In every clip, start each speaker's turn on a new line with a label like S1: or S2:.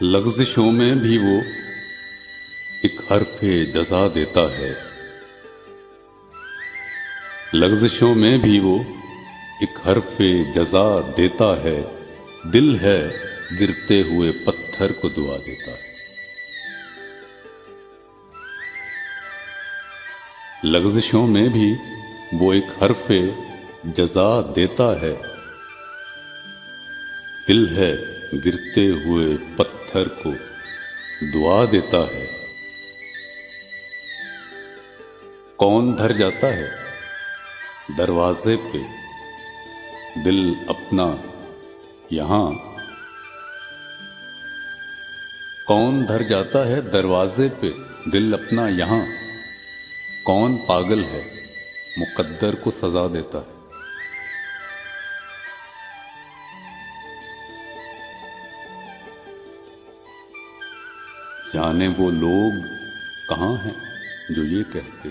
S1: लग़ज़िशों में भी वो एक हर्फ़े जज़ा देता है। लग़ज़िशों में भी वो एक हर्फ़े जज़ा देता है। दिल है गिरते हुए पत्थर को दुआ देता है। लग़ज़िशों में भी वो एक हर्फ़े जज़ा देता है। दिल है गिरते हुए पत्थर को दुआ देता है। कौन धर जाता है दरवाजे पे दिल अपना यहाँ। कौन धर जाता है दरवाजे पे दिल अपना यहाँ। कौन पागल है मुक़द्दर को सज़ा देता है। जाने वो लोग कहाँ हैं जो ये कहते।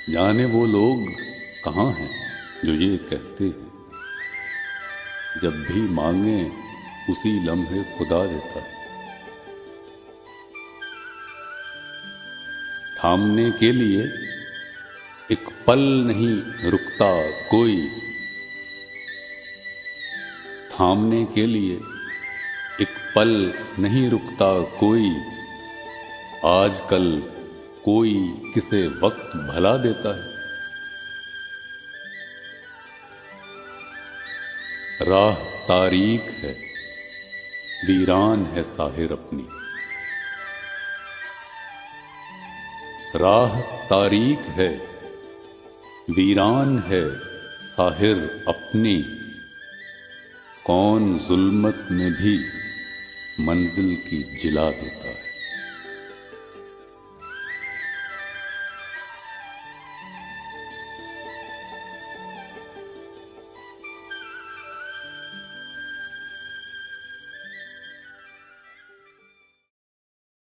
S1: जाने वो लोग कहाँ हैं जो ये कहते हैं। जब भी मांगे उसी लम्हे खुदा देता है। थामने के लिए एक पल नहीं रुकता कोई। थामने के लिए एक पल नहीं रुकता कोई। आजकल कोई किसे वक्त भला देता है। राह तारीक है वीरान है साहिर अपनी। राह तारीक है वीरान है साहिर अपनी। कौन जुल्मत में भी मंजिल की जिला देता है।